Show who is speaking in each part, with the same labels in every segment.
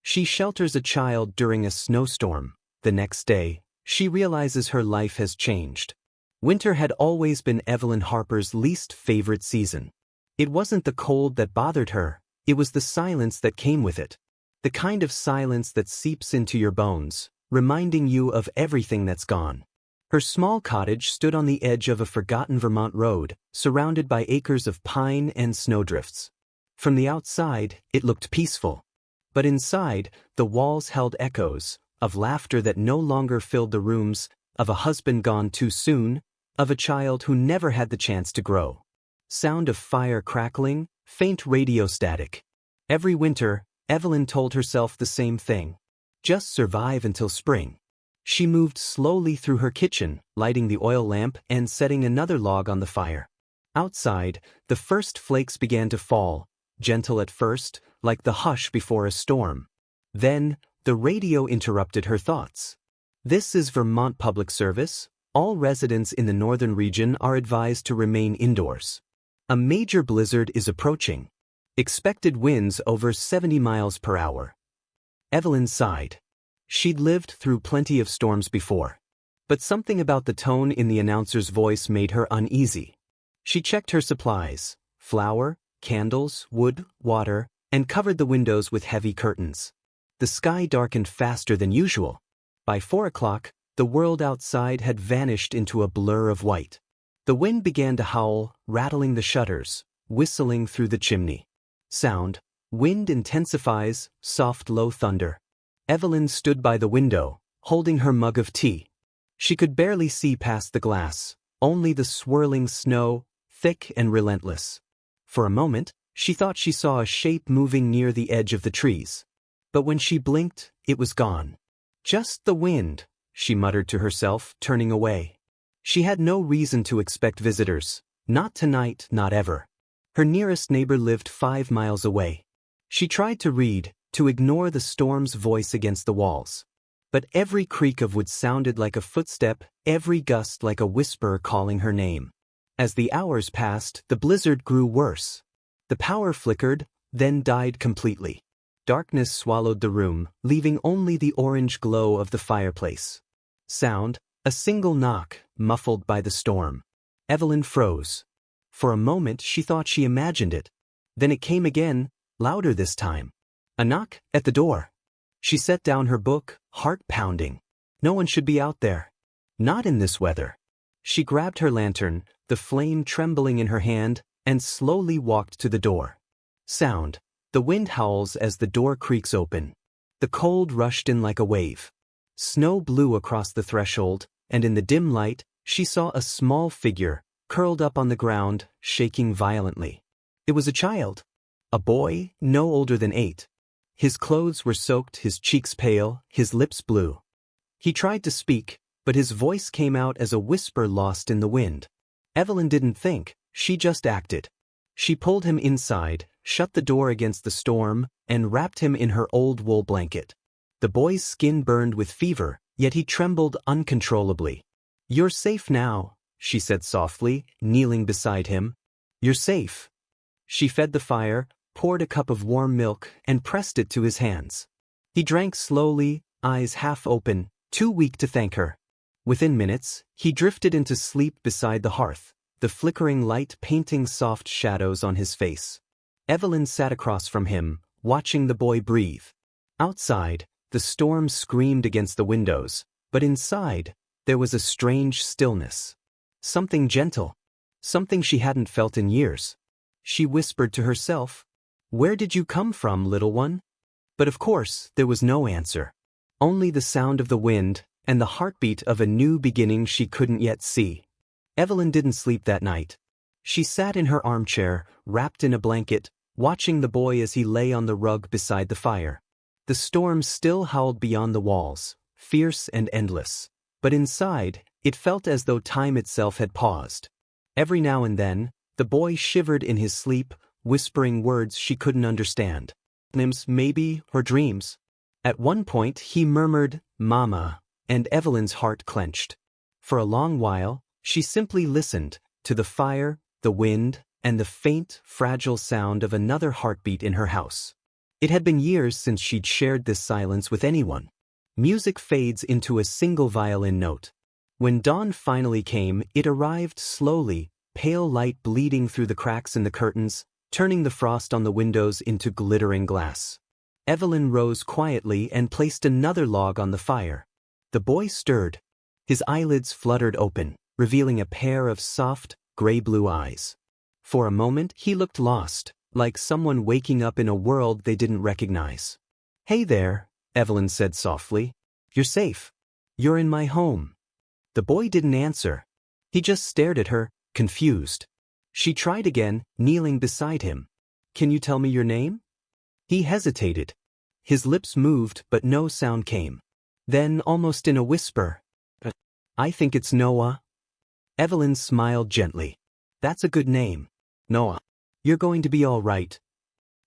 Speaker 1: She shelters a child during a snowstorm. The next day, she realizes her life has changed. Winter had always been Evelyn Harper's least favorite season. It wasn't the cold that bothered her, it was the silence that came with it. The kind of silence that seeps into your bones, reminding you of everything that's gone. Her small cottage stood on the edge of a forgotten Vermont road, surrounded by acres of pine and snowdrifts. From the outside, it looked peaceful. But inside, the walls held echoes, of laughter that no longer filled the rooms, of a husband gone too soon, of a child who never had the chance to grow. Sound of fire crackling, faint radio static. Every winter, Evelyn told herself the same thing. Just survive until spring. She moved slowly through her kitchen, lighting the oil lamp and setting another log on the fire. Outside, the first flakes began to fall, gentle at first, like the hush before a storm. Then, the radio interrupted her thoughts. This is Vermont Public Service. All residents in the northern region are advised to remain indoors. A major blizzard is approaching. Expected winds over 70 miles per hour. Evelyn sighed. She'd lived through plenty of storms before. But something about the tone in the announcer's voice made her uneasy. She checked her supplies, flour, candles, wood, water, and covered the windows with heavy curtains. The sky darkened faster than usual. By 4 o'clock, the world outside had vanished into a blur of white. The wind began to howl, rattling the shutters, whistling through the chimney. Sound, wind intensifies, soft low thunder. Evelyn stood by the window, holding her mug of tea. She could barely see past the glass, only the swirling snow, thick and relentless. For a moment, she thought she saw a shape moving near the edge of the trees. But when she blinked, it was gone. Just the wind, she muttered to herself, turning away. She had no reason to expect visitors. Not tonight, not ever. Her nearest neighbor lived 5 miles away. She tried to read, to ignore the storm's voice against the walls. But every creak of wood sounded like a footstep, every gust like a whisper calling her name. As the hours passed, the blizzard grew worse. The power flickered, then died completely. Darkness swallowed the room, leaving only the orange glow of the fireplace. Sound, a single knock, muffled by the storm. Evelyn froze. For a moment she thought she imagined it. Then it came again, louder this time. A knock at the door. She set down her book, heart pounding. No one should be out there. Not in this weather. She grabbed her lantern, the flame trembling in her hand, and slowly walked to the door. Sound. The wind howls as the door creaks open. The cold rushed in like a wave. Snow blew across the threshold, and in the dim light, she saw a small figure, curled up on the ground, shaking violently. It was a child. A boy, no older than 8. His clothes were soaked, his cheeks pale, his lips blue. He tried to speak, but his voice came out as a whisper lost in the wind. Evelyn didn't think, she just acted. She pulled him inside, shut the door against the storm, and wrapped him in her old wool blanket. The boy's skin burned with fever, yet he trembled uncontrollably. "You're safe now," she said softly, kneeling beside him. "You're safe." She fed the fire, poured a cup of warm milk, and pressed it to his hands. He drank slowly, eyes half open, too weak to thank her. Within minutes, he drifted into sleep beside the hearth, the flickering light painting soft shadows on his face. Evelyn sat across from him, watching the boy breathe. Outside, the storm screamed against the windows, but inside, there was a strange stillness. Something gentle. Something she hadn't felt in years. She whispered to herself, "Where did you come from, little one?" But of course, there was no answer. Only the sound of the wind, and the heartbeat of a new beginning she couldn't yet see. Evelyn didn't sleep that night. She sat in her armchair, wrapped in a blanket, watching the boy as he lay on the rug beside the fire. The storm still howled beyond the walls, fierce and endless. But inside, it felt as though time itself had paused. Every now and then, the boy shivered in his sleep, whispering words she couldn't understand. Names, maybe, or dreams. At one point, he murmured, "Mama," and Evelyn's heart clenched. For a long while, she simply listened, to the fire, the wind, and the faint, fragile sound of another heartbeat in her house. It had been years since she'd shared this silence with anyone. Music fades into a single violin note. When dawn finally came, it arrived slowly, pale light bleeding through the cracks in the curtains, turning the frost on the windows into glittering glass. Evelyn rose quietly and placed another log on the fire. The boy stirred. His eyelids fluttered open, revealing a pair of soft, gray-blue eyes. For a moment, he looked lost, like someone waking up in a world they didn't recognize. "Hey there," Evelyn said softly. "You're safe. You're in my home." The boy didn't answer. He just stared at her, confused. She tried again, kneeling beside him. "Can you tell me your name?" He hesitated. His lips moved, but no sound came. Then, almost in a whisper, "I think it's Noah." Evelyn smiled gently. "That's a good name. Noah. You're going to be all right."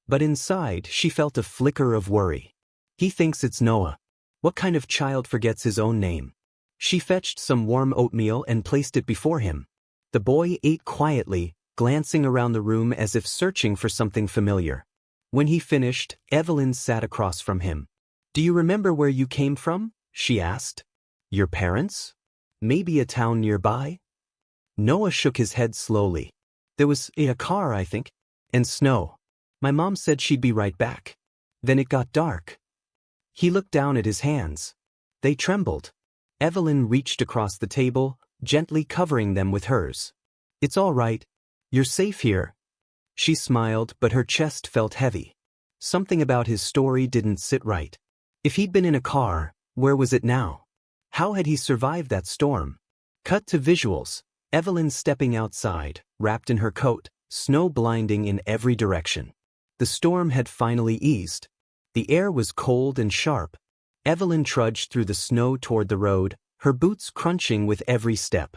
Speaker 1: But inside, she felt a flicker of worry. He thinks it's Noah. What kind of child forgets his own name? She fetched some warm oatmeal and placed it before him. The boy ate quietly, glancing around the room as if searching for something familiar. When he finished, Evelyn sat across from him. "Do you remember where you came from?" she asked. "Your parents? Maybe a town nearby?" Noah shook his head slowly. "There was a car, I think, and snow. My mom said she'd be right back. Then it got dark." He looked down at his hands. They trembled. Evelyn reached across the table, gently covering them with hers. "It's all right. You're safe here." She smiled, but her chest felt heavy. Something about his story didn't sit right. If he'd been in a car, where was it now? How had he survived that storm? Cut to visuals. Evelyn stepping outside, wrapped in her coat, snow blinding in every direction. The storm had finally eased. The air was cold and sharp. Evelyn trudged through the snow toward the road, her boots crunching with every step.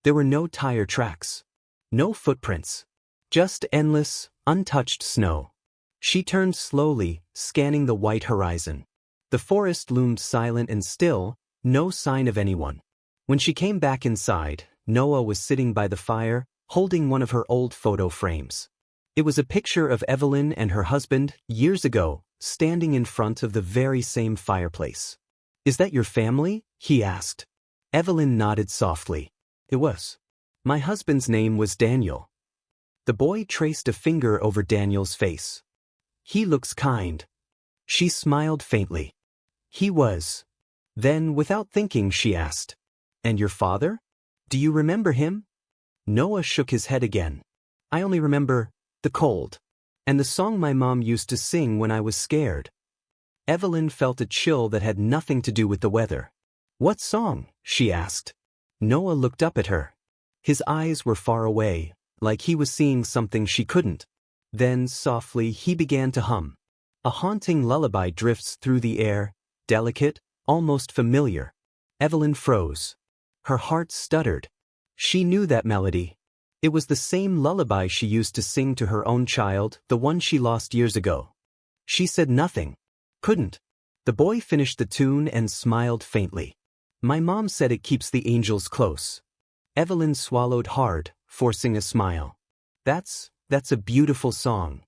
Speaker 1: There were no tire tracks. No footprints. Just endless, untouched snow. She turned slowly, scanning the white horizon. The forest loomed silent and still, no sign of anyone. When she came back inside, Noah was sitting by the fire, holding one of her old photo frames. It was a picture of Evelyn and her husband, years ago, standing in front of the very same fireplace. "Is that your family?" he asked. Evelyn nodded softly. "It was. My husband's name was Daniel." The boy traced a finger over Daniel's face. "He looks kind." She smiled faintly. "He was." Then, without thinking, she asked, "And your father? Do you remember him?" Noah shook his head again. "I only remember the cold, and the song my mom used to sing when I was scared." Evelyn felt a chill that had nothing to do with the weather. "What song?" she asked. Noah looked up at her. His eyes were far away, like he was seeing something she couldn't. Then, softly, he began to hum. A haunting lullaby drifts through the air, delicate, almost familiar. Evelyn froze. Her heart stuttered. She knew that melody. It was the same lullaby she used to sing to her own child, the one she lost years ago. She said nothing. Couldn't. The boy finished the tune and smiled faintly. "My mom said it keeps the angels close." Evelyn swallowed hard, forcing a smile. That's a beautiful song."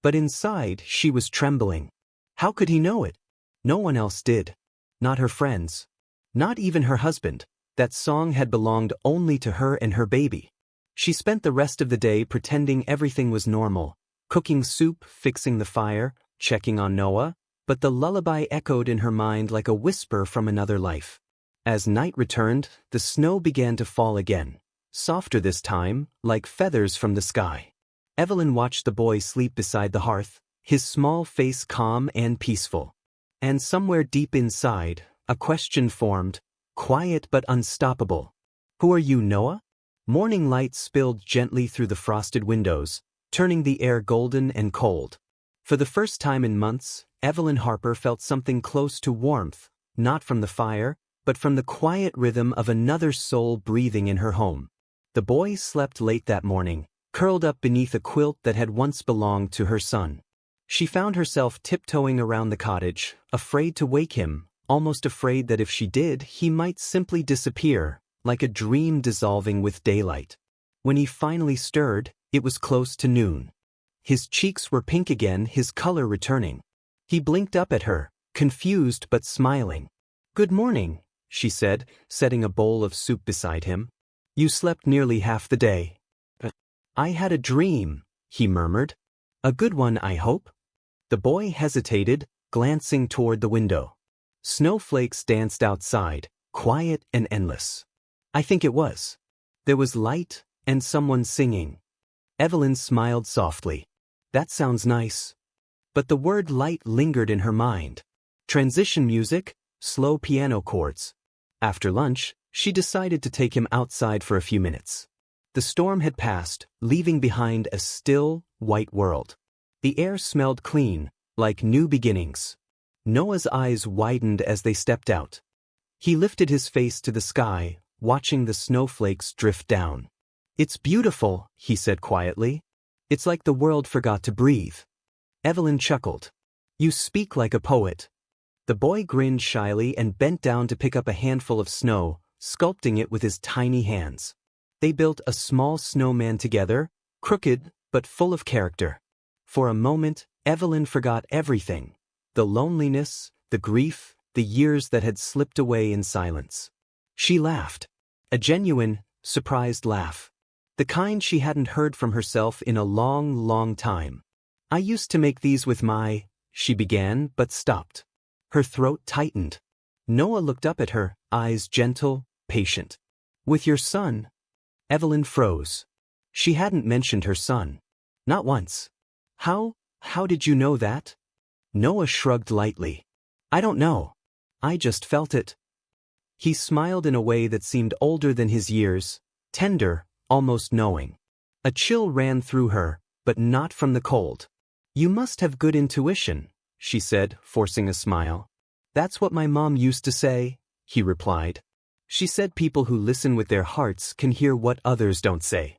Speaker 1: But inside, she was trembling. How could he know it? No one else did. Not her friends. Not even her husband. That song had belonged only to her and her baby. She spent the rest of the day pretending everything was normal, cooking soup, fixing the fire, checking on Noah, but the lullaby echoed in her mind like a whisper from another life. As night returned, the snow began to fall again, softer this time, like feathers from the sky. Evelyn watched the boy sleep beside the hearth, his small face calm and peaceful. And somewhere deep inside, a question formed, quiet but unstoppable. "Who are you, Noah?" Morning light spilled gently through the frosted windows, turning the air golden and cold. For the first time in months, Evelyn Harper felt something close to warmth, not from the fire, but from the quiet rhythm of another soul breathing in her home. The boy slept late that morning, curled up beneath a quilt that had once belonged to her son. She found herself tiptoeing around the cottage, afraid to wake him, almost afraid that if she did, he might simply disappear, like a dream dissolving with daylight. When he finally stirred, it was close to noon. His cheeks were pink again, his color returning. He blinked up at her, confused but smiling. "Good morning," she said, setting a bowl of soup beside him. "You slept nearly half the day." "I had a dream," he murmured. "A good one, I hope?" The boy hesitated, glancing toward the window. Snowflakes danced outside, quiet and endless. "I think it was. There was light and someone singing." Evelyn smiled softly. "That sounds nice." But the word light lingered in her mind. Transition music, slow piano chords. After lunch, she decided to take him outside for a few minutes. The storm had passed, leaving behind a still, white world. The air smelled clean, like new beginnings. Noah's eyes widened as they stepped out. He lifted his face to the sky, watching the snowflakes drift down. "It's beautiful," he said quietly. "It's like the world forgot to breathe." Evelyn chuckled. "You speak like a poet." The boy grinned shyly and bent down to pick up a handful of snow, sculpting it with his tiny hands. They built a small snowman together, crooked but full of character. For a moment, Evelyn forgot everything: the loneliness, the grief, the years that had slipped away in silence. She laughed. A genuine, surprised laugh. The kind she hadn't heard from herself in a long, long time. "I used to make these with my," she began but stopped. Her throat tightened. Noah looked up at her, eyes gentle, patient. "With your son?" Evelyn froze. She hadn't mentioned her son. Not once. How did you know that?" Noah shrugged lightly. "I don't know. I just felt it." He smiled in a way that seemed older than his years, tender, almost knowing. A chill ran through her, but not from the cold. "You must have good intuition," she said, forcing a smile. "That's what my mom used to say," he replied. "She said people who listen with their hearts can hear what others don't say."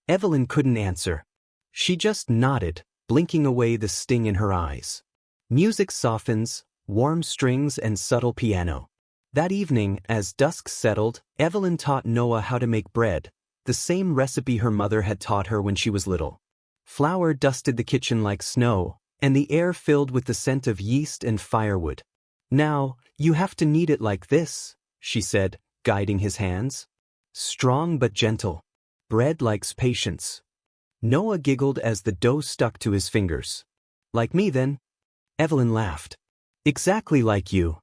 Speaker 1: Evelyn couldn't answer. She just nodded, blinking away the sting in her eyes. Music softens, warm strings and subtle piano. That evening, as dusk settled, Evelyn taught Noah how to make bread, the same recipe her mother had taught her when she was little. Flour dusted the kitchen like snow, and the air filled with the scent of yeast and firewood. "Now, you have to knead it like this," she said, guiding his hands. "Strong but gentle. Bread likes patience." Noah giggled as the dough stuck to his fingers. "Like me then?" Evelyn laughed. "Exactly like you."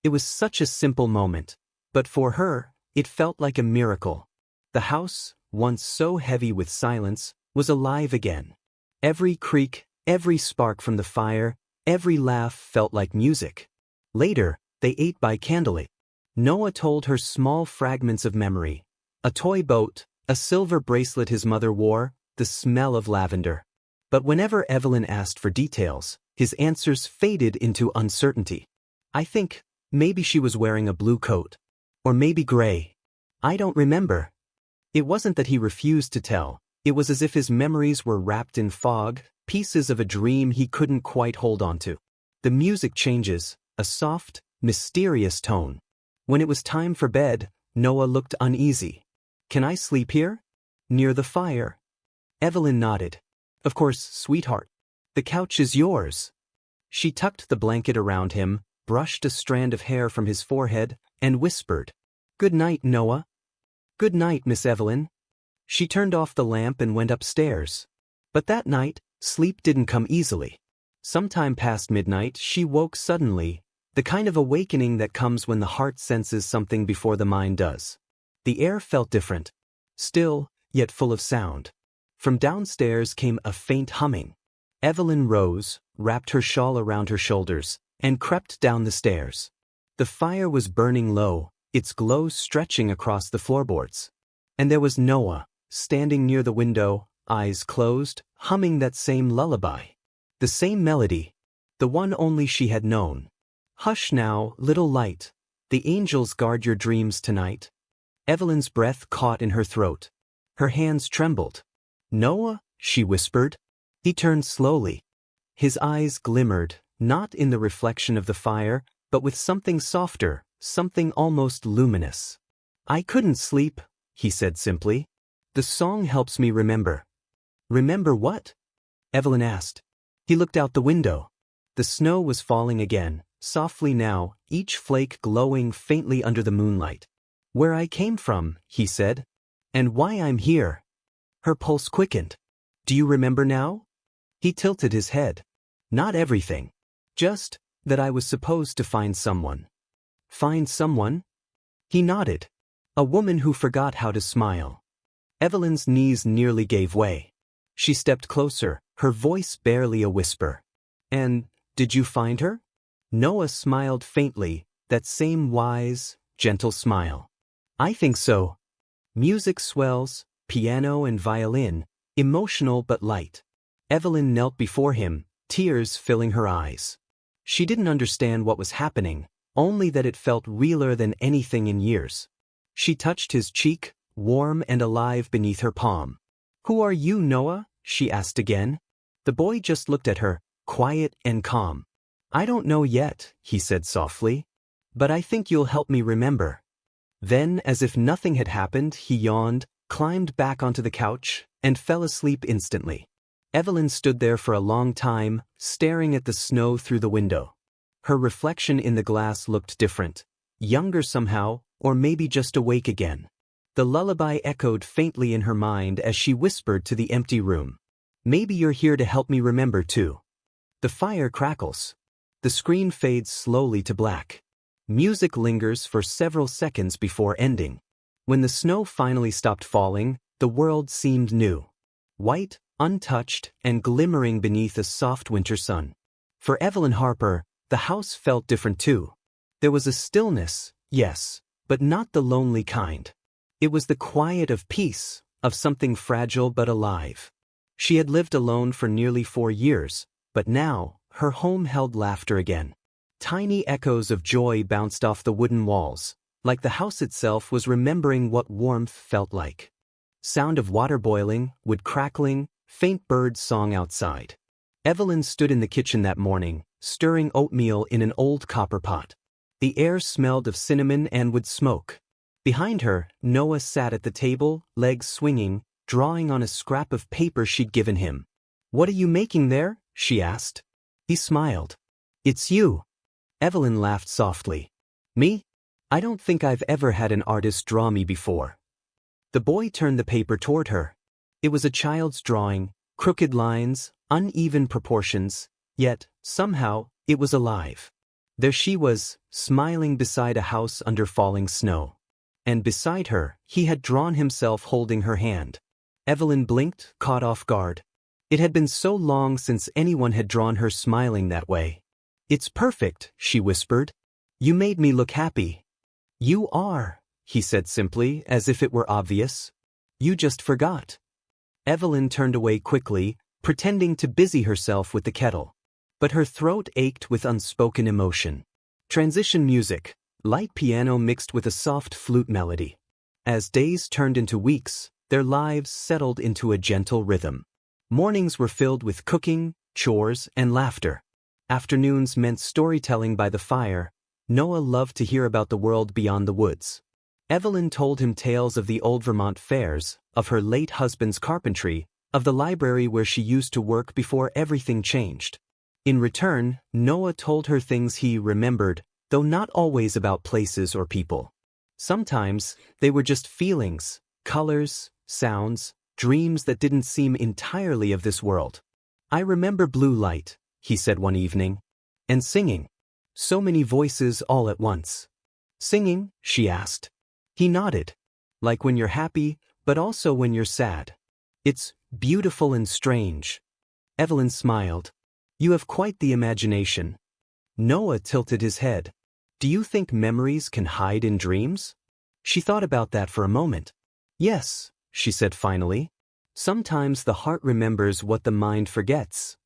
Speaker 1: It was such a simple moment, but for her, it felt like a miracle. The house, once so heavy with silence, was alive again. Every creak, every spark from the fire, every laugh felt like music. Later, they ate by candlelight. Noah told her small fragments of memory. A toy boat, a silver bracelet his mother wore, the smell of lavender. But whenever Evelyn asked for details, his answers faded into uncertainty. "I think maybe she was wearing a blue coat. Or maybe gray. I don't remember." It wasn't that he refused to tell. It was as if his memories were wrapped in fog, pieces of a dream he couldn't quite hold on to. The music changes, a soft, mysterious tone. When it was time for bed, Noah looked uneasy. "Can I sleep here? Near the fire?" Evelyn nodded. "Of course, sweetheart. The couch is yours." She tucked the blanket around him, brushed a strand of hair from his forehead, and whispered, "Good night, Noah." "Good night, Miss Evelyn." She turned off the lamp and went upstairs. But that night, sleep didn't come easily. Sometime past midnight, she woke suddenly, the kind of awakening that comes when the heart senses something before the mind does. The air felt different. Still, yet full of sound. From downstairs came a faint humming. Evelyn rose, wrapped her shawl around her shoulders, and crept down the stairs. The fire was burning low, its glow stretching across the floorboards. And there was Noah, standing near the window, eyes closed, humming that same lullaby. The same melody, the one only she had known. "Hush now, little light. The angels guard your dreams tonight." Evelyn's breath caught in her throat. Her hands trembled. "Noah?" she whispered. He turned slowly. His eyes glimmered, not in the reflection of the fire, but with something softer, something almost luminous. "I couldn't sleep," he said simply. "The song helps me remember." "Remember what?" Evelyn asked. He looked out the window. The snow was falling again, softly now, each flake glowing faintly under the moonlight. "Where I came from," he said. "And why I'm here." Her pulse quickened. "Do you remember now?" He tilted his head. "Not everything. Just that I was supposed to find someone." "Find someone?" He nodded. "A woman who forgot how to smile." Evelyn's knees nearly gave way. She stepped closer, her voice barely a whisper. "And did you find her?" Noah smiled faintly, that same wise, gentle smile. "I think so." Music swells, piano and violin, emotional but light. Evelyn knelt before him, tears filling her eyes. She didn't understand what was happening, only that it felt realer than anything in years. She touched his cheek, warm and alive beneath her palm. "Who are you, Noah?" she asked again. The boy just looked at her, quiet and calm. "I don't know yet," he said softly. "But I think you'll help me remember." Then, as if nothing had happened, he yawned, climbed back onto the couch, and fell asleep instantly. Evelyn stood there for a long time, staring at the snow through the window. Her reflection in the glass looked different, younger somehow, or maybe just awake again. The lullaby echoed faintly in her mind as she whispered to the empty room. "Maybe you're here to help me remember too." The fire crackles. The screen fades slowly to black. Music lingers for several seconds before ending. When the snow finally stopped falling, the world seemed new. White, untouched, and glimmering beneath a soft winter sun. For Evelyn Harper, the house felt different too. There was a stillness, yes, but not the lonely kind. It was the quiet of peace, of something fragile but alive. She had lived alone for nearly 4 years, but now, her home held laughter again. Tiny echoes of joy bounced off the wooden walls, like the house itself was remembering what warmth felt like. Sound of water boiling, wood crackling, faint bird song outside. Evelyn stood in the kitchen that morning, stirring oatmeal in an old copper pot. The air smelled of cinnamon and wood smoke. Behind her, Noah sat at the table, legs swinging, drawing on a scrap of paper she'd given him. "What are you making there?" she asked. He smiled. "It's you." Evelyn laughed softly. "Me? I don't think I've ever had an artist draw me before." The boy turned the paper toward her. It was a child's drawing, crooked lines, uneven proportions, yet, somehow, it was alive. There she was, smiling beside a house under falling snow. And beside her, he had drawn himself holding her hand. Evelyn blinked, caught off guard. It had been so long since anyone had drawn her smiling that way. "It's perfect," she whispered. "You made me look happy." "You are," he said simply, as if it were obvious. "You just forgot." Evelyn turned away quickly, pretending to busy herself with the kettle. But her throat ached with unspoken emotion. Transition music, light piano mixed with a soft flute melody. As days turned into weeks, their lives settled into a gentle rhythm. Mornings were filled with cooking, chores, and laughter. Afternoons meant storytelling by the fire. Noah loved to hear about the world beyond the woods. Evelyn told him tales of the old Vermont fairs, of her late husband's carpentry, of the library where she used to work before everything changed. In return, Noah told her things he remembered, though not always about places or people. Sometimes, they were just feelings, colors, sounds, dreams that didn't seem entirely of this world. "I remember blue light," he said one evening. "And singing. So many voices all at once." "Singing?" she asked. He nodded. "Like when you're happy, but also when you're sad. It's beautiful and strange." Evelyn smiled. "You have quite the imagination." Noah tilted his head. "Do you think memories can hide in dreams?" She thought about that for a moment. "Yes," she said finally. "Sometimes the heart remembers what the mind forgets."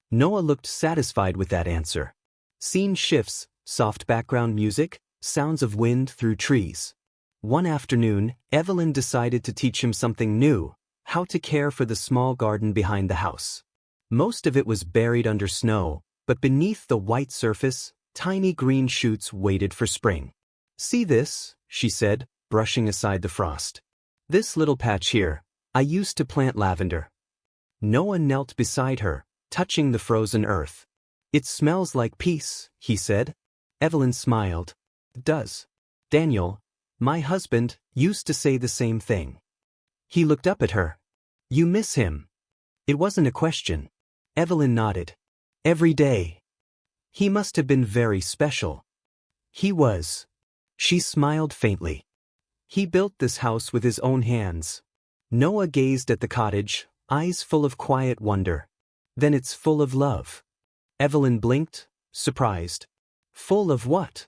Speaker 1: Noah looked satisfied with that answer. Scene shifts, soft background music, sounds of wind through trees. One afternoon, Evelyn decided to teach him something new, how to care for the small garden behind the house. Most of it was buried under snow, but beneath the white surface, tiny green shoots waited for spring. "See this," she said, brushing aside the frost. "This little patch here, I used to plant lavender." Noah knelt beside her, touching the frozen earth. It smells like peace, he said. Evelyn smiled. It does. Daniel, my husband, used to say the same thing. He looked up at her. You miss him? It wasn't a question. Evelyn nodded. Every day. He must have been very special. He was. She smiled faintly. He built this house with his own hands. Noah gazed at the cottage, eyes full of quiet wonder. Then it's full of love. Evelyn blinked, surprised. Full of what?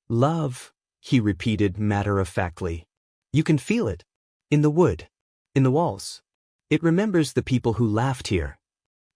Speaker 1: Love, he repeated matter-of-factly. You can feel it. In the wood. In the walls. It remembers the people who laughed here.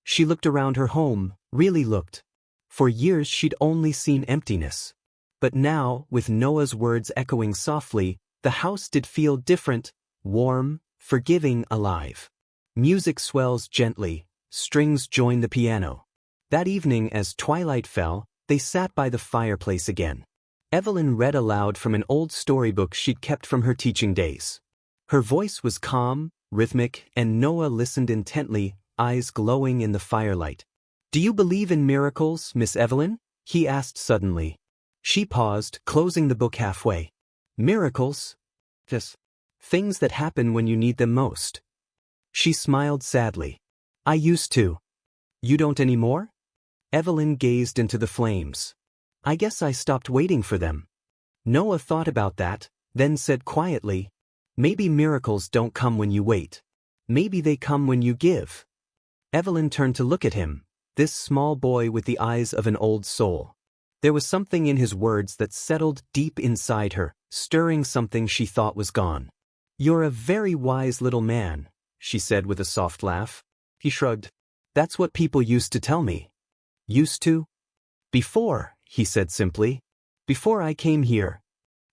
Speaker 1: She looked around her home, really looked. For years she'd only seen emptiness. But now, with Noah's words echoing softly, the house did feel different, warm, forgiving, alive. Music swells gently, strings join the piano. That evening, as twilight fell, they sat by the fireplace again. Evelyn read aloud from an old storybook she'd kept from her teaching days. Her voice was calm, rhythmic, and Noah listened intently, eyes glowing in the firelight. Do you believe in miracles, Miss Evelyn? He asked suddenly. She paused, closing the book halfway. Miracles? Just things that happen when you need them most. She smiled sadly. I used to. You don't anymore? Evelyn gazed into the flames. I guess I stopped waiting for them. Noah thought about that, then said quietly, maybe miracles don't come when you wait. Maybe they come when you give. Evelyn turned to look at him, this small boy with the eyes of an old soul. There was something in his words that settled deep inside her, stirring something she thought was gone. You're a very wise little man, she said with a soft laugh. He shrugged. That's what people used to tell me. Used to? Before, he said simply. Before I came here.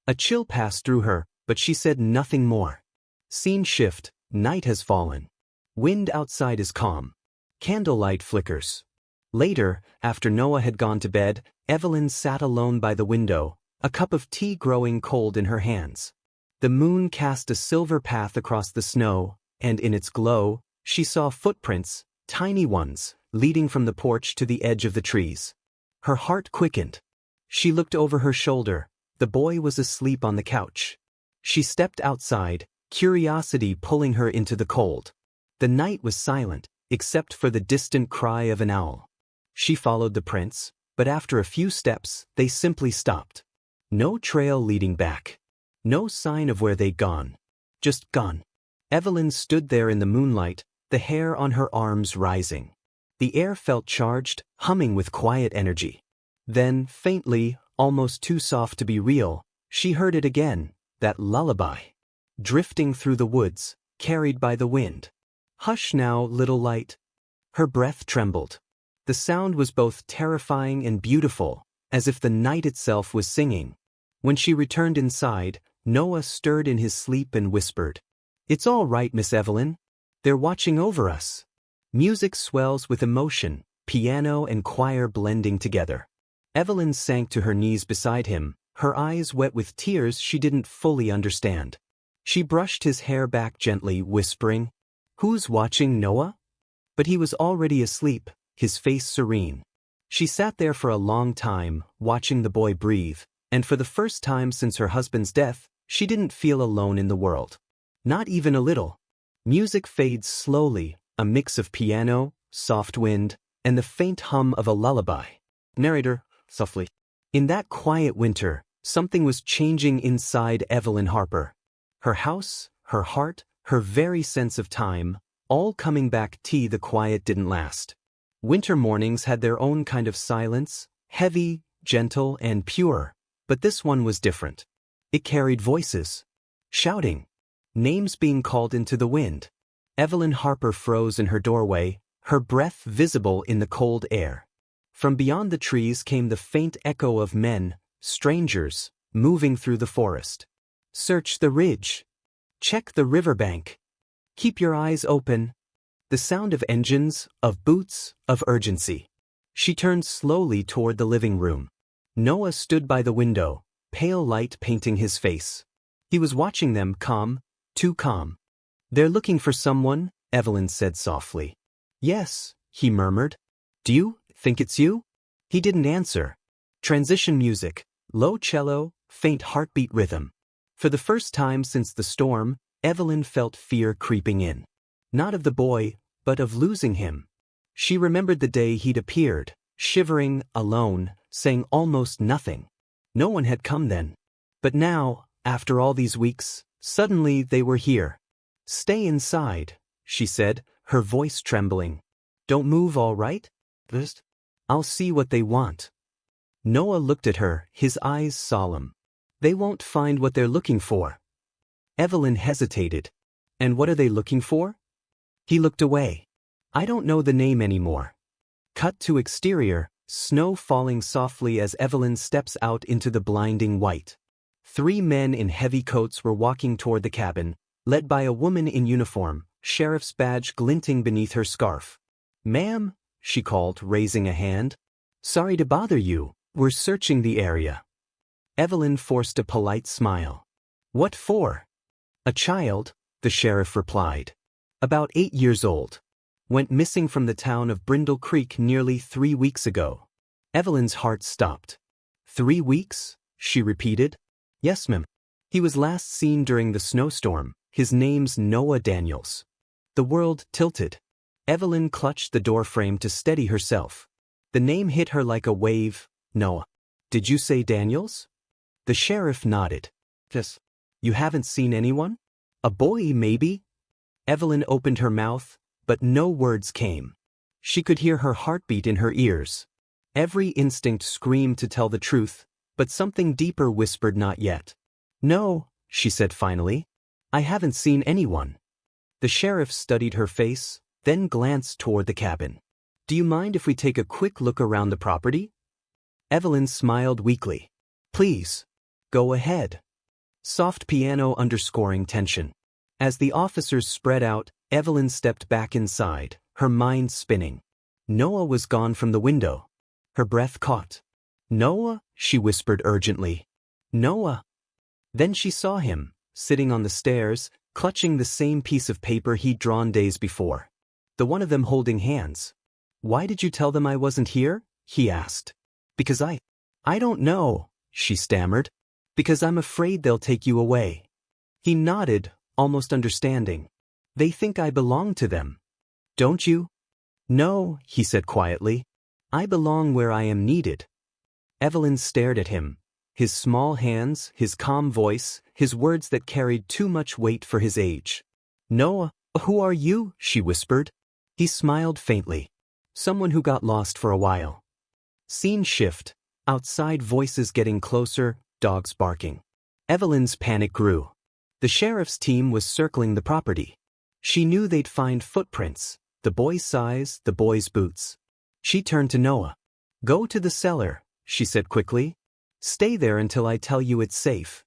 Speaker 1: A chill passed through her, but she said nothing more. Scene shift, night has fallen. Wind outside is calm. Candlelight flickers. Later, after Noah had gone to bed, Evelyn sat alone by the window, a cup of tea growing cold in her hands. The moon cast a silver path across the snow, and in its glow, she saw footprints, tiny ones, leading from the porch to the edge of the trees. Her heart quickened. She looked over her shoulder. The boy was asleep on the couch. She stepped outside, curiosity pulling her into the cold. The night was silent, except for the distant cry of an owl. She followed the prints, but after a few steps, they simply stopped. No trail leading back. No sign of where they'd gone. Just gone. Evelyn stood there in the moonlight, the hair on her arms rising. The air felt charged, humming with quiet energy. Then, faintly, almost too soft to be real, she heard it again, that lullaby. Drifting through the woods, carried by the wind. Hush now, little light. Her breath trembled. The sound was both terrifying and beautiful, as if the night itself was singing. When she returned inside, Noah stirred in his sleep and whispered, It's all right, Miss Evelyn. They're watching over us. Music swells with emotion, piano and choir blending together. Evelyn sank to her knees beside him, her eyes wet with tears she didn't fully understand. She brushed his hair back gently, whispering, Who's watching, Noah? But he was already asleep, his face serene. She sat there for a long time, watching the boy breathe, and for the first time since her husband's death, she didn't feel alone in the world. Not even a little. Music fades slowly, a mix of piano, soft wind, and the faint hum of a lullaby. Narrator, softly. In that quiet winter, something was changing inside Evelyn Harper. Her house, her heart, her very sense of time, all coming back. The quiet didn't last. Winter mornings had their own kind of silence, heavy, gentle, and pure, but this one was different. It carried voices. Shouting. Names being called into the wind. Evelyn Harper froze in her doorway, her breath visible in the cold air. From beyond the trees came the faint echo of men, strangers, moving through the forest. Search the ridge. Check the riverbank. Keep your eyes open. The sound of engines, of boots, of urgency. She turned slowly toward the living room. Noah stood by the window, pale light painting his face. He was watching them, calm, too calm. They're looking for someone, Evelyn said softly. Yes, he murmured. Do you think it's you? He didn't answer. Transition music, low cello, faint heartbeat rhythm. For the first time since the storm, Evelyn felt fear creeping in. Not of the boy, but of losing him. She remembered the day he'd appeared, shivering, alone, saying almost nothing. No one had come then. But now, after all these weeks, suddenly they were here. "Stay inside," she said, her voice trembling. "Don't move, all right? Just, I'll see what they want." Noah looked at her, his eyes solemn. "They won't find what they're looking for." Evelyn hesitated. "And what are they looking for?" He looked away. "I don't know the name anymore." Cut to exterior, snow falling softly as Evelyn steps out into the blinding white. 3 men in heavy coats were walking toward the cabin, led by a woman in uniform, sheriff's badge glinting beneath her scarf. "Ma'am," she called, raising a hand. "Sorry to bother you, we're searching the area." Evelyn forced a polite smile. "What for?" "A child," the sheriff replied. "About 8 years old. Went missing from the town of Brindle Creek nearly 3 weeks ago." Evelyn's heart stopped. 3 weeks? She repeated. "Yes, ma'am. He was last seen during the snowstorm. His name's Noah Daniels." The world tilted. Evelyn clutched the doorframe to steady herself. The name hit her like a wave. "Noah. Did you say Daniels?" The sheriff nodded. "Yes. You haven't seen anyone? A boy, maybe?" Evelyn opened her mouth, but no words came. She could hear her heartbeat in her ears. Every instinct screamed to tell the truth, but something deeper whispered not yet. "No," she said finally. "I haven't seen anyone." The sheriff studied her face, then glanced toward the cabin. "Do you mind if we take a quick look around the property?" Evelyn smiled weakly. "Please. Go ahead." Soft piano underscoring tension. As the officers spread out, Evelyn stepped back inside, her mind spinning. Noah was gone from the window. Her breath caught. "Noah?" she whispered urgently. "Noah." Then she saw him, sitting on the stairs, clutching the same piece of paper he'd drawn days before. The one of them holding hands. "Why did you tell them I wasn't here?" he asked. "Because I don't know," she stammered. "Because I'm afraid they'll take you away." He nodded, almost understanding. "They think I belong to them." "Don't you?" "No," he said quietly. "I belong where I am needed." Evelyn stared at him. His small hands, his calm voice, his words that carried too much weight for his age. "Noah, who are you?" she whispered. He smiled faintly. "Someone who got lost for a while." Scene shift. Outside, voices getting closer, dogs barking. Evelyn's panic grew. The sheriff's team was circling the property. She knew they'd find footprints, the boy's size, the boy's boots. She turned to Noah. "Go to the cellar," she said quickly. "Stay there until I tell you it's safe."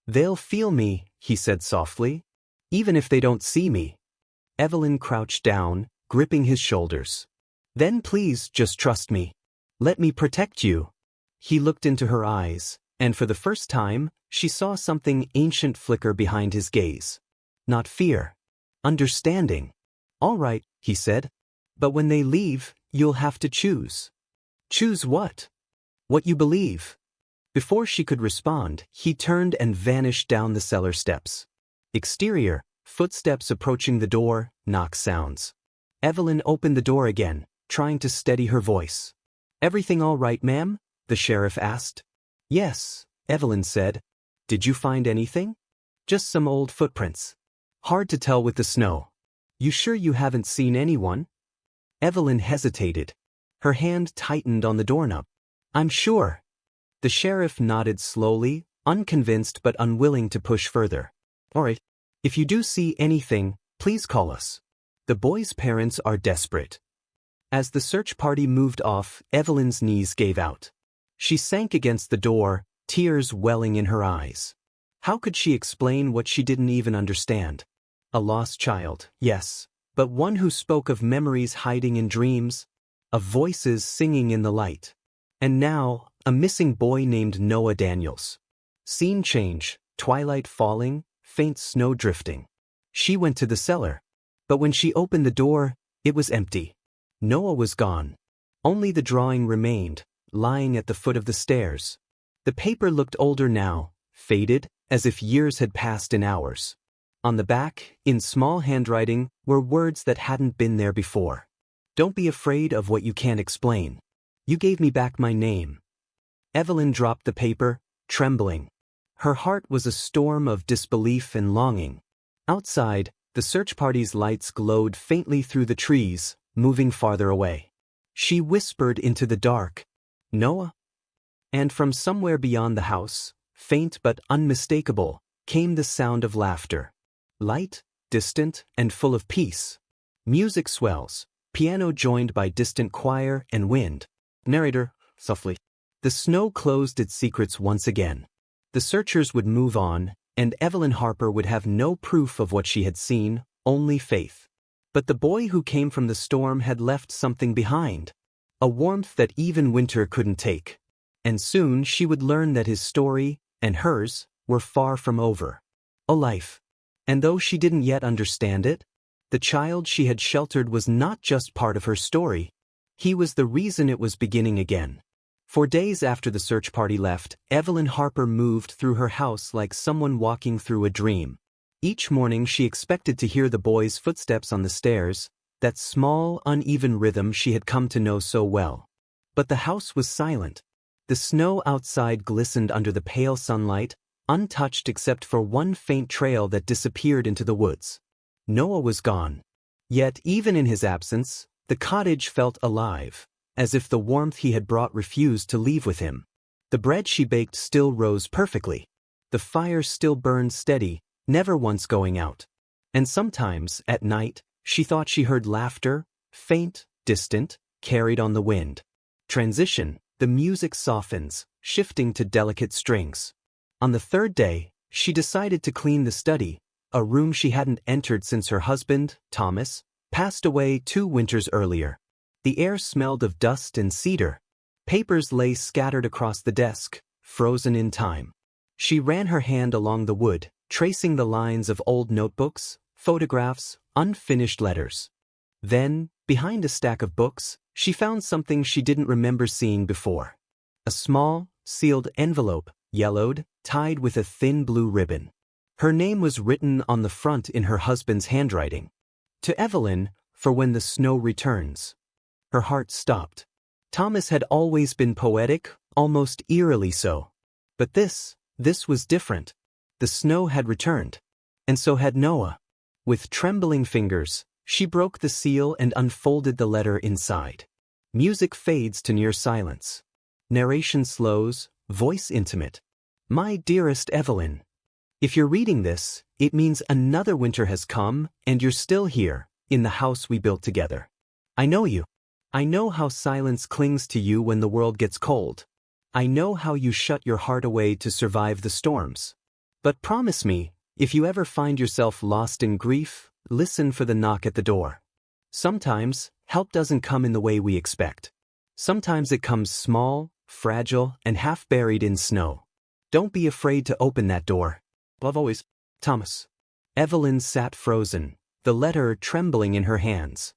Speaker 1: "They'll feel me," he said softly. "Even if they don't see me." Evelyn crouched down, gripping his shoulders. "Then please just trust me. Let me protect you." He looked into her eyes, and for the first time, she saw something ancient flicker behind his gaze. Not fear. Understanding. "All right," he said. "But when they leave, you'll have to choose." "Choose what?" "What you believe." Before she could respond, he turned and vanished down the cellar steps. Exterior, footsteps approaching the door, knock sounds. Evelyn opened the door again, trying to steady her voice. "Everything all right, ma'am?" the sheriff asked. "Yes," Evelyn said. "Did you find anything?" "Just some old footprints. Hard to tell with the snow." "You sure you haven't seen anyone?" Evelyn hesitated. Her hand tightened on the doorknob. "I'm sure." The sheriff nodded slowly, unconvinced but unwilling to push further. "All right. If you do see anything, please call us. The boy's parents are desperate." As the search party moved off, Evelyn's knees gave out. She sank against the door, tears welling in her eyes. How could she explain what she didn't even understand? A lost child, yes, but one who spoke of memories hiding in dreams, of voices singing in the light. And now, a missing boy named Noah Daniels. Scene change, twilight falling, faint snow drifting. She went to the cellar. But when she opened the door, it was empty. Noah was gone. Only the drawing remained, lying at the foot of the stairs. The paper looked older now, faded, as if years had passed in hours. On the back, in small handwriting, were words that hadn't been there before. "Don't be afraid of what you can't explain. You gave me back my name." Evelyn dropped the paper, trembling. Her heart was a storm of disbelief and longing. Outside, the search party's lights glowed faintly through the trees, moving farther away. She whispered into the dark, "Noah?" And from somewhere beyond the house, faint but unmistakable, came the sound of laughter. Light, distant, and full of peace. Music swells, piano joined by distant choir and wind. Narrator, softly. The snow closed its secrets once again. The searchers would move on, and Evelyn Harper would have no proof of what she had seen, only faith. But the boy who came from the storm had left something behind. A warmth that even winter couldn't take. And soon she would learn that his story, and hers, were far from over. A life. And though she didn't yet understand it, the child she had sheltered was not just part of her story. He was the reason it was beginning again. For days after the search party left, Evelyn Harper moved through her house like someone walking through a dream. Each morning she expected to hear the boy's footsteps on the stairs, that small, uneven rhythm she had come to know so well. But the house was silent. The snow outside glistened under the pale sunlight, untouched except for one faint trail that disappeared into the woods. Noah was gone. Yet, even in his absence, the cottage felt alive, as if the warmth he had brought refused to leave with him. The bread she baked still rose perfectly. The fire still burned steady, never once going out. And sometimes, at night, she thought she heard laughter, faint, distant, carried on the wind. Transition, the music softens, shifting to delicate strings. On the third day, she decided to clean the study, a room she hadn't entered since her husband, Thomas, passed away 2 winters earlier. The air smelled of dust and cedar. Papers lay scattered across the desk, frozen in time. She ran her hand along the wood, tracing the lines of old notebooks, photographs, unfinished letters. Then, behind a stack of books, she found something she didn't remember seeing before. A small, sealed envelope, yellowed, tied with a thin blue ribbon. Her name was written on the front in her husband's handwriting. To Evelyn, for when the snow returns. Her heart stopped. Thomas had always been poetic, almost eerily so. But this was different. The snow had returned. And so had Noah. With trembling fingers, she broke the seal and unfolded the letter inside. Music fades to near silence. Narration slows, voice intimate. "My dearest Evelyn, if you're reading this, it means another winter has come, and you're still here, in the house we built together. I know you. I know how silence clings to you when the world gets cold. I know how you shut your heart away to survive the storms. But promise me, if you ever find yourself lost in grief, listen for the knock at the door. Sometimes, help doesn't come in the way we expect. Sometimes it comes small, fragile, and half buried in snow. Don't be afraid to open that door. Love always, Thomas." Evelyn sat frozen, the letter trembling in her hands.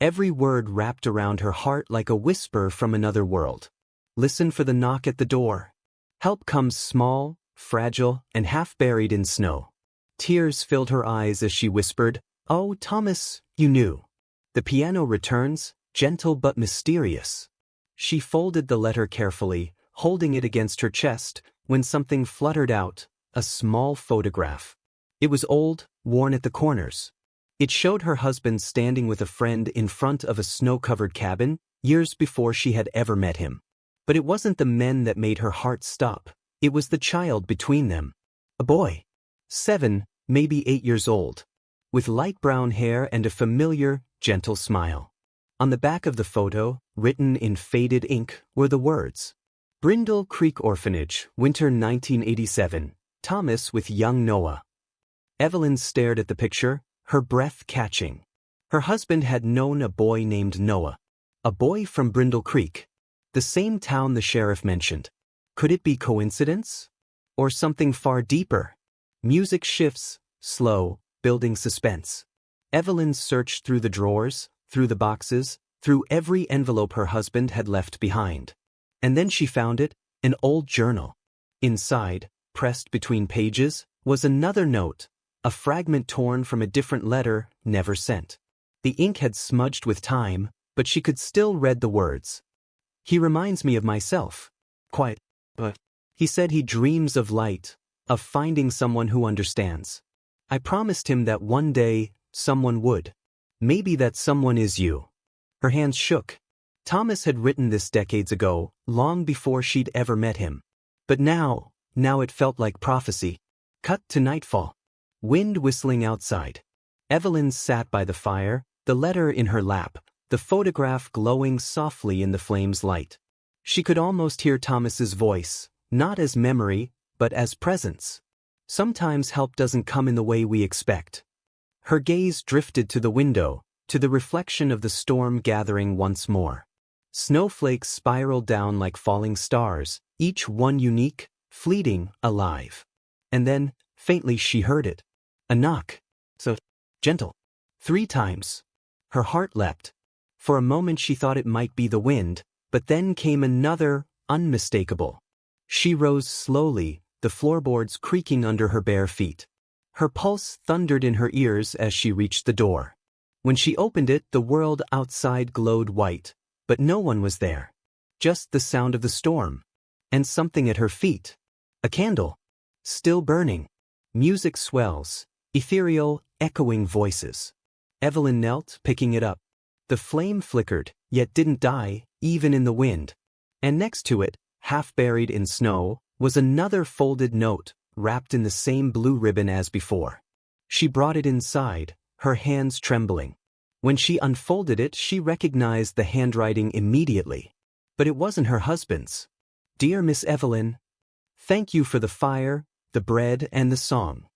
Speaker 1: Every word wrapped around her heart like a whisper from another world. Listen for the knock at the door. Help comes small, fragile, and half buried in snow. Tears filled her eyes as she whispered, "Oh, Thomas, you knew." The piano returns, gentle but mysterious. She folded the letter carefully, holding it against her chest, when something fluttered out, a small photograph. It was old, worn at the corners. It showed her husband standing with a friend in front of a snow-covered cabin, years before she had ever met him. But it wasn't the men that made her heart stop. It was the child between them. A boy. 7, maybe 8 years old. With light brown hair and a familiar, gentle smile. On the back of the photo, written in faded ink, were the words, "Brindle Creek Orphanage, Winter 1987, Thomas with young Noah." Evelyn stared at the picture, her breath catching. Her husband had known a boy named Noah. A boy from Brindle Creek. The same town the sheriff mentioned. Could it be coincidence? Or something far deeper? Music shifts, slow, building suspense. Evelyn searched through the drawers, through the boxes, through every envelope her husband had left behind. And then she found it, an old journal. Inside, pressed between pages, was another note, a fragment torn from a different letter, never sent. The ink had smudged with time, but she could still read the words. He reminds me of myself. Quiet, but he said he dreams of light, of finding someone who understands. I promised him that one day, someone would. Maybe that someone is you. Her hands shook. Thomas had written this decades ago, long before she'd ever met him. But now it felt like prophecy. Cut to nightfall. Wind whistling outside. Evelyn sat by the fire, the letter in her lap, the photograph glowing softly in the flame's light. She could almost hear Thomas's voice, not as memory, but as presence. Sometimes help doesn't come in the way we expect. Her gaze drifted to the window, to the reflection of the storm gathering once more. Snowflakes spiraled down like falling stars, each one unique, fleeting, alive. And then, faintly she heard it. A knock. So gentle. 3 times. Her heart leapt. For a moment she thought it might be the wind, but then came another, unmistakable. She rose slowly, the floorboards creaking under her bare feet. Her pulse thundered in her ears as she reached the door. When she opened it, the world outside glowed white, but no one was there. Just the sound of the storm. And something at her feet. A candle. Still burning. Music swells. Ethereal, echoing voices. Evelyn knelt, picking it up. The flame flickered, yet didn't die, even in the wind. And next to it, half buried in snow, was another folded note, wrapped in the same blue ribbon as before. She brought it inside, her hands trembling. When she unfolded it, she recognized the handwriting immediately. But it wasn't her husband's. Dear Miss Evelyn, thank you for the fire, the bread, and the song.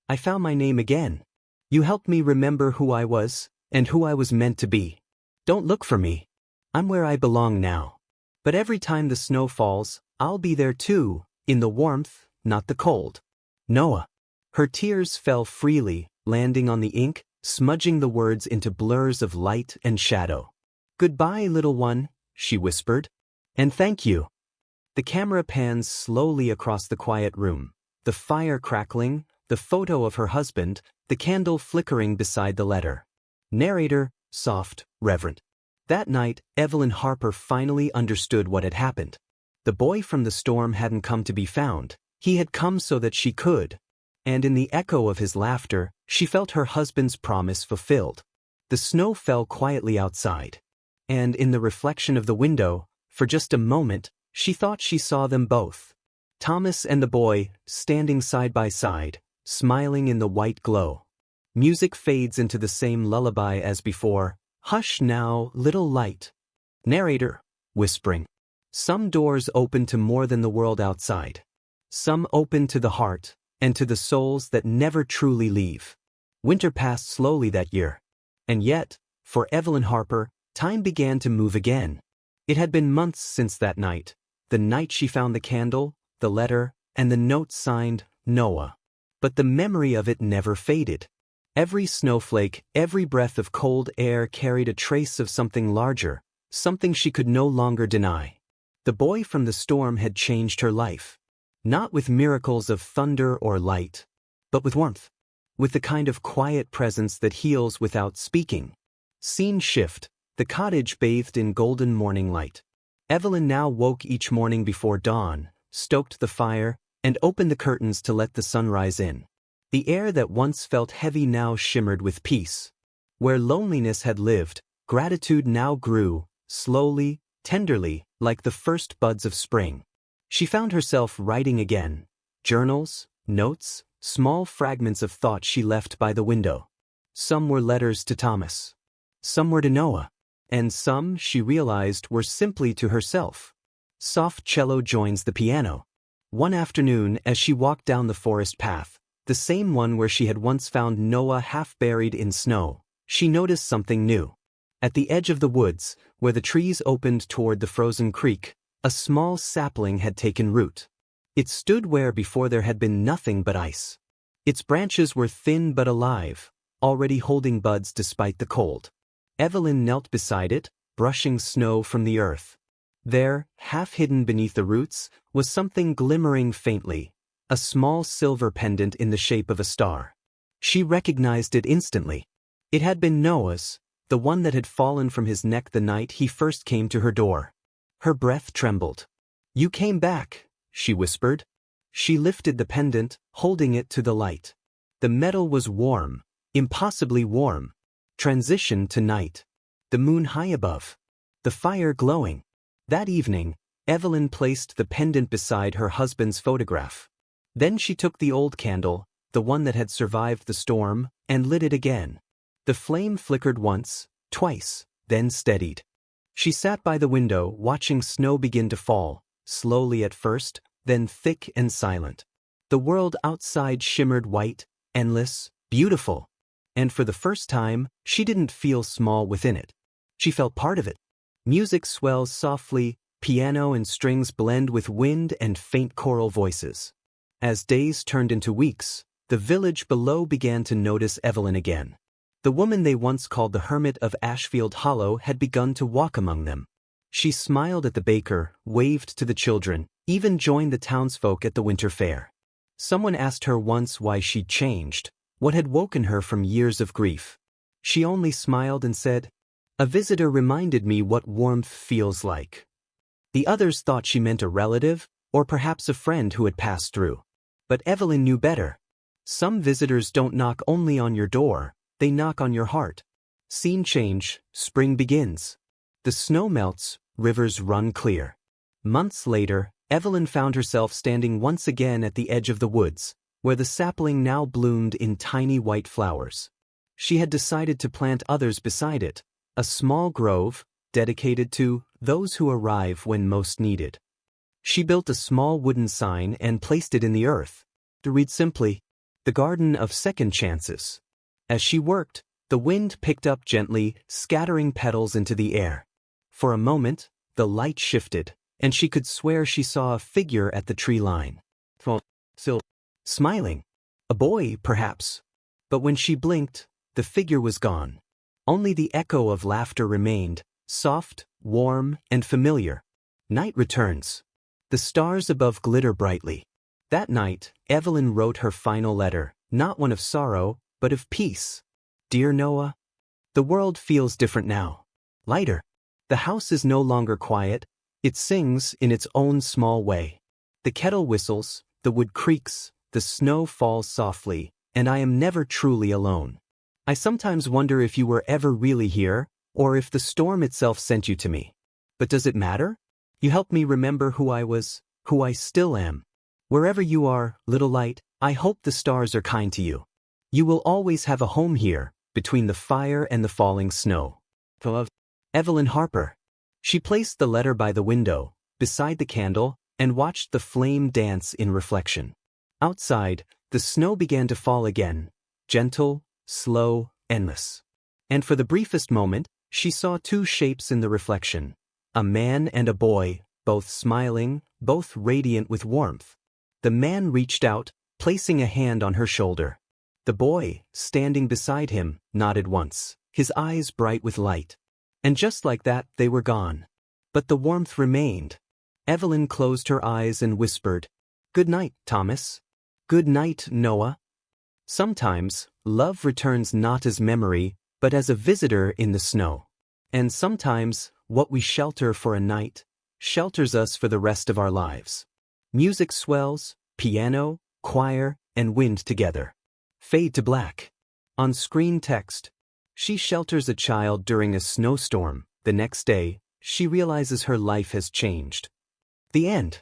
Speaker 1: I found my name again. You helped me remember who I was, and who I was meant to be. Don't look for me. I'm where I belong now. But every time the snow falls, I'll be there too, in the warmth, not the cold. Noah. Her tears fell freely, landing on the ink, smudging the words into blurs of light and shadow. Goodbye, little one, she whispered. And thank you. The camera pans slowly across the quiet room, the fire crackling, the photo of her husband, the candle flickering beside the letter. Narrator, soft, reverent. That night, Evelyn Harper finally understood what had happened. The boy from the storm hadn't come to be found. He had come so that she could. And in the echo of his laughter, she felt her husband's promise fulfilled. The snow fell quietly outside. And in the reflection of the window, for just a moment, she thought she saw them both. Thomas and the boy, standing side by side, smiling in the white glow. Music fades into the same lullaby as before. Hush now, little light. Narrator, whispering. Some doors open to more than the world outside. Some open to the heart, and to the souls that never truly leave. Winter passed slowly that year. And yet, for Evelyn Harper, time began to move again. It had been months since that night, the night she found the candle, the letter, and the note signed, Noah. But the memory of it never faded. Every snowflake, every breath of cold air carried a trace of something larger, something she could no longer deny. The boy from the storm had changed her life. Not with miracles of thunder or light, but with warmth. With the kind of quiet presence that heals without speaking. Scene shift, the cottage bathed in golden morning light. Evelyn now woke each morning before dawn, stoked the fire, and opened the curtains to let the sunrise in. The air that once felt heavy now shimmered with peace. Where loneliness had lived, gratitude now grew, slowly, tenderly, like the first buds of spring. She found herself writing again. Journals, notes, small fragments of thought she left by the window. Some were letters to Thomas. Some were to Noah. And some, she realized, were simply to herself. Soft cello joins the piano. One afternoon, as she walked down the forest path, the same one where she had once found Noah half buried in snow, she noticed something new. At the edge of the woods, where the trees opened toward the frozen creek, a small sapling had taken root. It stood where before there had been nothing but ice. Its branches were thin but alive, already holding buds despite the cold. Evelyn knelt beside it, brushing snow from the earth. There, half hidden beneath the roots, was something glimmering faintly, a small silver pendant in the shape of a star. She recognized it instantly. It had been Noah's, the one that had fallen from his neck the night he first came to her door. Her breath trembled. "You came back," she whispered. She lifted the pendant, holding it to the light. The metal was warm, impossibly warm. Transition to night. The moon high above. The fire glowing. That evening, Evelyn placed the pendant beside her husband's photograph. Then she took the old candle, the one that had survived the storm, and lit it again. The flame flickered once, twice, then steadied. She sat by the window watching snow begin to fall, slowly at first, then thick and silent. The world outside shimmered white, endless, beautiful. And for the first time, she didn't feel small within it. She felt part of it. Music swells softly, piano and strings blend with wind and faint choral voices. As days turned into weeks, the village below began to notice Evelyn again. The woman they once called the Hermit of Ashfield Hollow had begun to walk among them. She smiled at the baker, waved to the children, even joined the townsfolk at the winter fair. Someone asked her once why she'd changed, what had woken her from years of grief. She only smiled and said, "A visitor reminded me what warmth feels like." The others thought she meant a relative, or perhaps a friend who had passed through. But Evelyn knew better. Some visitors don't knock only on your door, they knock on your heart. Scene change, spring begins. The snow melts, rivers run clear. Months later, Evelyn found herself standing once again at the edge of the woods, where the sapling now bloomed in tiny white flowers. She had decided to plant others beside it, a small grove, dedicated to those who arrive when most needed. She built a small wooden sign and placed it in the earth, to read simply, "The Garden of Second Chances." As she worked, the wind picked up gently, scattering petals into the air. For a moment, the light shifted, and she could swear she saw a figure at the tree line. Still smiling. A boy, perhaps. But when she blinked, the figure was gone. Only the echo of laughter remained, soft, warm, and familiar. Night returns. The stars above glitter brightly. That night, Evelyn wrote her final letter, not one of sorrow, but of peace. "Dear Noah, the world feels different now. Lighter. The house is no longer quiet, it sings in its own small way. The kettle whistles, the wood creaks, the snow falls softly, and I am never truly alone. I sometimes wonder if you were ever really here, or if the storm itself sent you to me. But does it matter? You helped me remember who I was, who I still am. Wherever you are, little light, I hope the stars are kind to you. You will always have a home here, between the fire and the falling snow." Evelyn Harper. She placed the letter by the window, beside the candle, and watched the flame dance in reflection. Outside, the snow began to fall again, gentle, slow, endless. And for the briefest moment, she saw two shapes in the reflection, a man and a boy, both smiling, both radiant with warmth. The man reached out, placing a hand on her shoulder. The boy, standing beside him, nodded once, his eyes bright with light. And just like that, they were gone. But the warmth remained. Evelyn closed her eyes and whispered, "Good night, Thomas. Good night, Noah." Sometimes, love returns not as memory, but as a visitor in the snow. And sometimes, what we shelter for a night, shelters us for the rest of our lives. Music swells, piano, choir, and wind together. Fade to black. On screen text. She shelters a child during a snowstorm. The next day, she realizes her life has changed. The end.